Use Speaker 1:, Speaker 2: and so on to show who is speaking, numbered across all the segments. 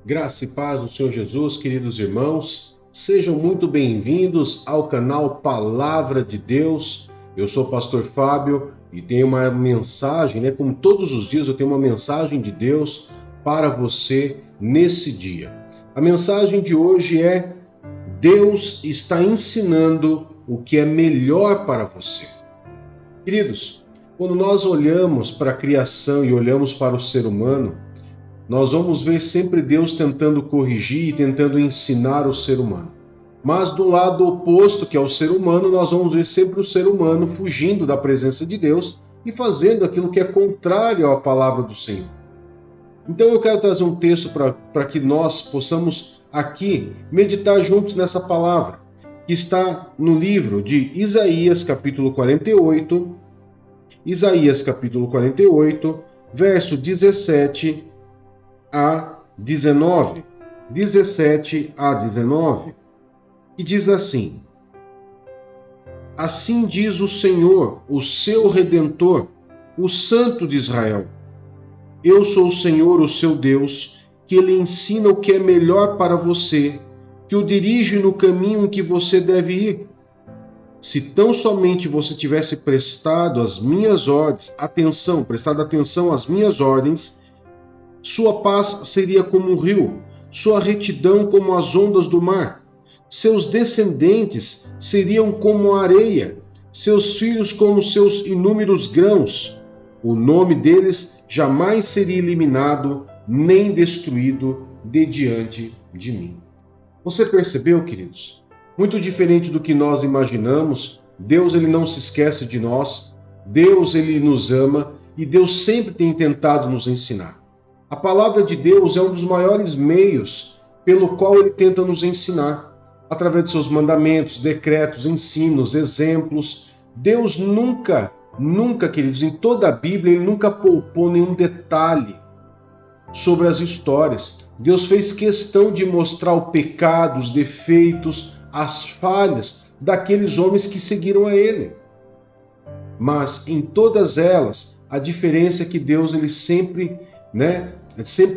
Speaker 1: Graça e paz do Senhor Jesus, queridos irmãos, sejam muito bem-vindos ao canal Palavra de Deus. Eu sou o pastor Fábio e tenho uma mensagem, como todos os dias eu tenho uma mensagem de Deus para você nesse dia. A mensagem de hoje é: Deus está ensinando o que é melhor para você. Queridos, quando nós olhamos para a criação e olhamos para o ser humano, nós vamos ver sempre Deus tentando corrigir e tentando ensinar o ser humano. Mas do lado oposto, que é o ser humano, nós vamos ver sempre o ser humano fugindo da presença de Deus e fazendo aquilo que é contrário à palavra do Senhor. Então eu quero trazer um texto para que nós possamos aqui meditar juntos nessa palavra, que está no livro de Isaías, capítulo 48, verso 17 a 19, que diz assim: Assim diz o Senhor, o seu Redentor, o Santo de Israel: Eu sou o Senhor, o seu Deus, que lhe ensina o que é melhor para você, que o dirige no caminho em que você deve ir. Se tão somente você tivesse prestado atenção às minhas ordens, sua paz seria como um rio, sua retidão como as ondas do mar. Seus descendentes seriam como a areia, seus filhos como seus inúmeros grãos. O nome deles jamais seria eliminado, nem destruído de diante de mim. Você percebeu, queridos? Muito diferente do que nós imaginamos, Deus ele não se esquece de nós, Deus ele nos ama e Deus sempre tem tentado nos ensinar. A palavra de Deus é um dos maiores meios pelo qual ele tenta nos ensinar, através de seus mandamentos, decretos, ensinos, exemplos. Deus nunca, queridos, em toda a Bíblia, ele nunca poupou nenhum detalhe sobre as histórias. Deus fez questão de mostrar o pecado, os defeitos, as falhas daqueles homens que seguiram a ele. Mas em todas elas, a diferença é que Deus ele sempre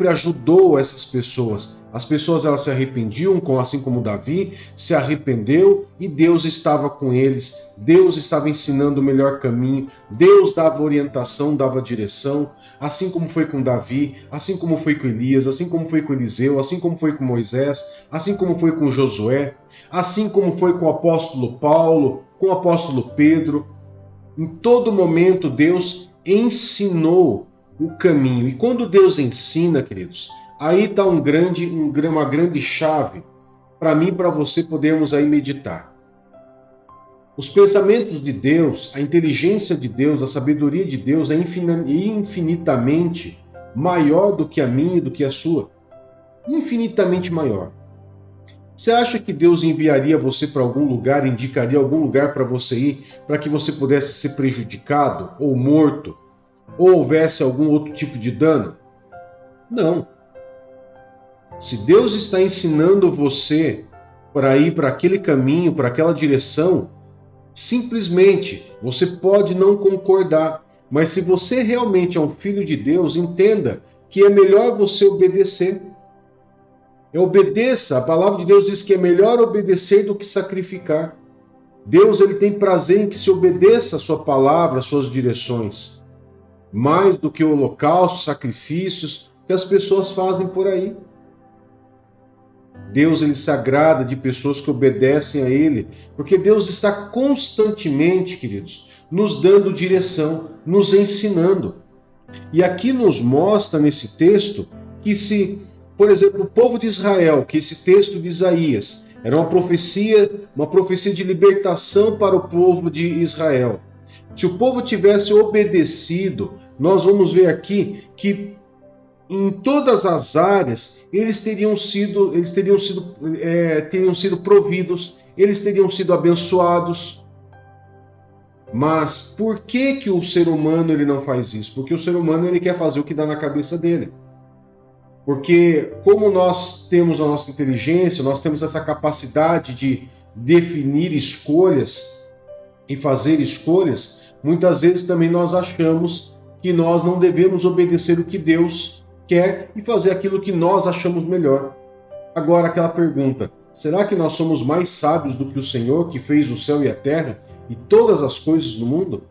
Speaker 1: ajudou essas pessoas. As pessoas elas se arrependiam, assim como Davi se arrependeu, e Deus estava com eles. Deus estava ensinando o melhor caminho. Deus dava orientação, dava direção, assim como foi com Davi, assim como foi com Elias, assim como foi com Eliseu, assim como foi com Moisés, assim como foi com Josué, assim como foi com o apóstolo Paulo, com o apóstolo Pedro. Em todo momento Deus ensinou o caminho. E quando Deus ensina, queridos, aí está uma grande chave para mim e para você podermos aí meditar. Os pensamentos de Deus, a inteligência de Deus, a sabedoria de Deus é infinitamente maior do que a minha e do que a sua. Infinitamente maior. Você acha que Deus enviaria você para algum lugar, indicaria algum lugar para você ir, para que você pudesse ser prejudicado ou morto? Ou houvesse algum outro tipo de dano? Não. Se Deus está ensinando você para ir para aquele caminho, para aquela direção, simplesmente você pode não concordar, mas se você realmente é um filho de Deus, entenda que é melhor você obedecer. Obedeça. A palavra de Deus diz que é melhor obedecer do que sacrificar. Deus ele tem prazer em que se obedeça a sua palavra, as suas direções, mais do que holocaustos, sacrifícios que as pessoas fazem por aí. Deus ele se agrada de pessoas que obedecem a ele, porque Deus está constantemente, queridos, nos dando direção, nos ensinando. E aqui nos mostra nesse texto que se, por exemplo, o povo de Israel, que esse texto de Isaías era uma profecia de libertação para o povo de Israel. Se o povo tivesse obedecido, nós vamos ver aqui que em todas as áreas eles teriam sido providos, eles teriam sido abençoados. Mas por que o ser humano ele não faz isso? Porque o ser humano ele quer fazer o que dá na cabeça dele. Porque como nós temos a nossa inteligência, nós temos essa capacidade de definir escolhas e fazer escolhas, muitas vezes também nós achamos que nós não devemos obedecer o que Deus quer e fazer aquilo que nós achamos melhor. Agora, aquela pergunta: será que nós somos mais sábios do que o Senhor que fez o céu e a terra e todas as coisas no mundo?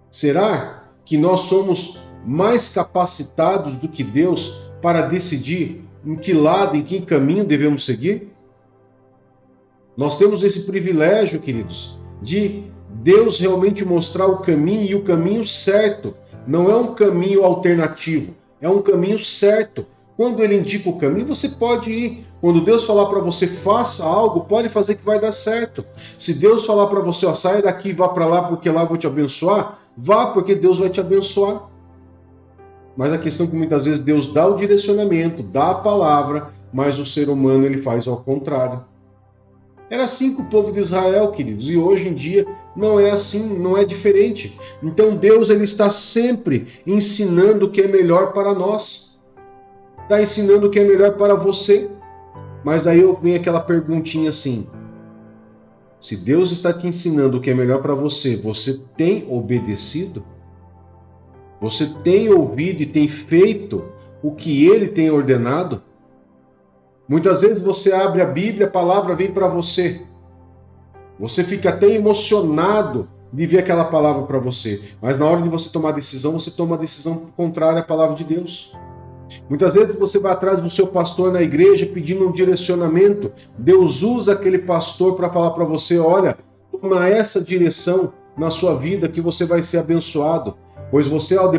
Speaker 1: Será que nós somos mais capacitados do que Deus para decidir em que lado, em que caminho devemos seguir? Nós temos esse privilégio, queridos, de Deus realmente mostrar o caminho e o caminho certo. Não é um caminho alternativo, é um caminho certo. Quando Ele indica o caminho, você pode ir. Quando Deus falar para você, faça algo, pode fazer que vai dar certo. Se Deus falar para você, ó, saia daqui e vá para lá porque lá eu vou te abençoar, vá porque Deus vai te abençoar. Mas a questão é que muitas vezes Deus dá o direcionamento, dá a palavra, mas o ser humano ele faz ao contrário. Era assim com o povo de Israel, queridos, e hoje em dia não é assim, não é diferente. Então Deus ele está sempre ensinando o que é melhor para nós. Está ensinando o que é melhor para você. Mas aí vem aquela perguntinha assim: se Deus está te ensinando o que é melhor para você, você tem obedecido? Você tem ouvido e tem feito o que Ele tem ordenado? Muitas vezes você abre a Bíblia, a palavra vem para você. Você fica até emocionado de ver aquela palavra para você. Mas na hora de você tomar a decisão, você toma a decisão contrária à palavra de Deus. Muitas vezes você vai atrás do seu pastor na igreja pedindo um direcionamento. Deus usa aquele pastor para falar para você: olha, toma essa direção na sua vida que você vai ser abençoado. Pois você, logo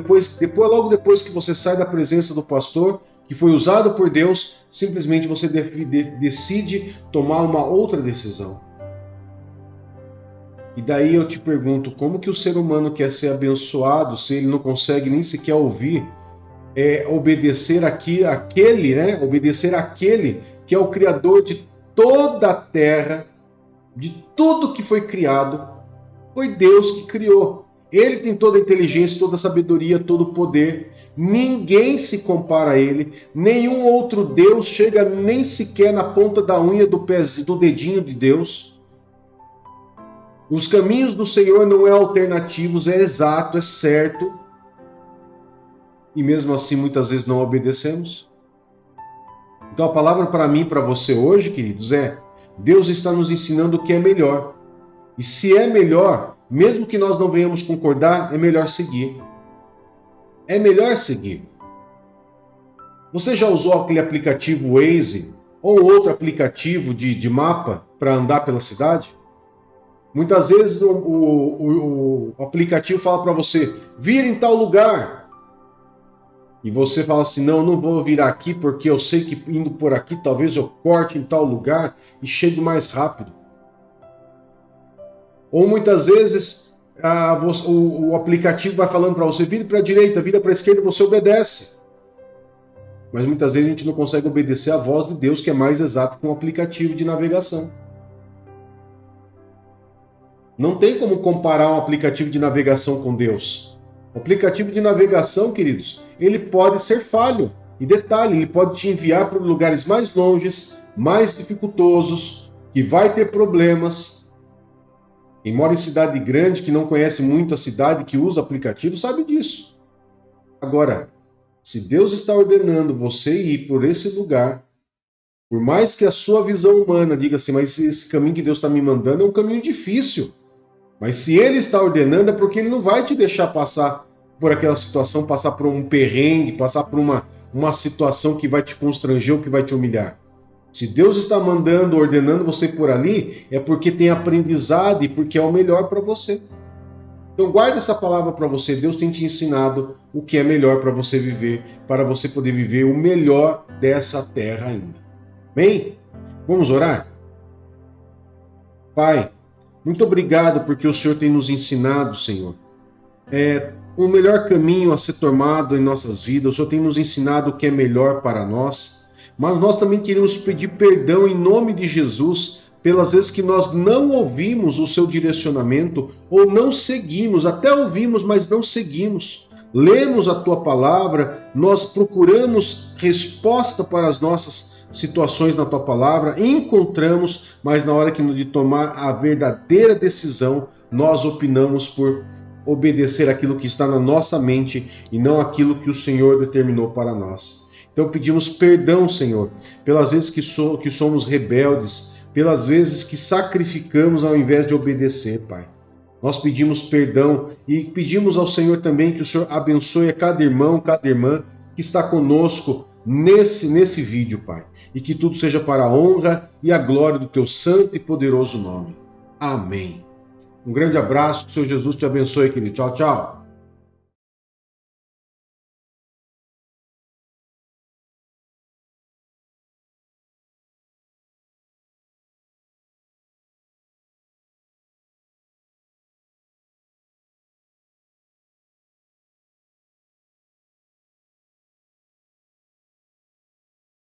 Speaker 1: depois que você sai da presença do pastor, que foi usado por Deus, simplesmente você decide tomar uma outra decisão. E daí eu te pergunto, como que o ser humano quer ser abençoado se ele não consegue nem sequer ouvir, obedecer obedecer àquele que é o Criador de toda a terra, de tudo que foi criado, foi Deus que criou. Ele tem toda a inteligência, toda a sabedoria, todo o poder. Ninguém se compara a ele. Nenhum outro Deus chega nem sequer na ponta da unha do dedinho de Deus. Os caminhos do Senhor não é alternativos, é exato, é certo. E mesmo assim, muitas vezes não obedecemos. Então a palavra para mim e para você hoje, queridos, é: Deus está nos ensinando o que é melhor. E se é melhor, mesmo que nós não venhamos concordar, é melhor seguir. É melhor seguir. Você já usou aquele aplicativo Waze ou outro aplicativo de mapa para andar pela cidade? Muitas vezes o aplicativo fala para você: vira em tal lugar. E você fala assim: não vou virar aqui porque eu sei que indo por aqui talvez eu corte em tal lugar e chegue mais rápido. Ou muitas vezes o aplicativo vai falando para você: vira para a direita, vira para a esquerda, e você obedece. Mas muitas vezes a gente não consegue obedecer a voz de Deus, que é mais exato que um aplicativo de navegação. Não tem como comparar um aplicativo de navegação com Deus. O aplicativo de navegação, queridos, ele pode ser falho. E detalhe, ele pode te enviar para lugares mais longes, mais dificultosos, que vai ter problemas. Quem mora em cidade grande, que não conhece muito a cidade, que usa aplicativo, sabe disso. Agora, se Deus está ordenando você ir por esse lugar, por mais que a sua visão humana diga assim: mas esse caminho que Deus está me mandando é um caminho difícil. Mas se Ele está ordenando, é porque Ele não vai te deixar passar por aquela situação, passar por um perrengue, passar por uma situação que vai te constranger ou que vai te humilhar. Se Deus está mandando, ordenando você por ali, é porque tem aprendizado e porque é o melhor para você. Então guarda essa palavra para você. Deus tem te ensinado o que é melhor para você viver, para você poder viver o melhor dessa terra ainda. Bem, vamos orar? Pai, muito obrigado porque o Senhor tem nos ensinado, Senhor, o melhor caminho a ser tomado em nossas vidas. O Senhor tem nos ensinado o que é melhor para nós. Mas nós também queremos pedir perdão em nome de Jesus pelas vezes que nós não ouvimos o seu direcionamento ou não seguimos, até ouvimos, mas não seguimos. Lemos a tua palavra, nós procuramos resposta para as nossas situações na tua palavra, encontramos, mas na hora de tomar a verdadeira decisão, nós opinamos por obedecer aquilo que está na nossa mente e não aquilo que o Senhor determinou para nós. Então pedimos perdão, Senhor, pelas vezes que somos rebeldes, pelas vezes que sacrificamos ao invés de obedecer, Pai. Nós pedimos perdão e pedimos ao Senhor também que o Senhor abençoe a cada irmão, cada irmã que está conosco nesse vídeo, Pai. E que tudo seja para a honra e a glória do teu santo e poderoso nome. Amém. Um grande abraço, que o Senhor Jesus te abençoe, querido. Tchau, tchau.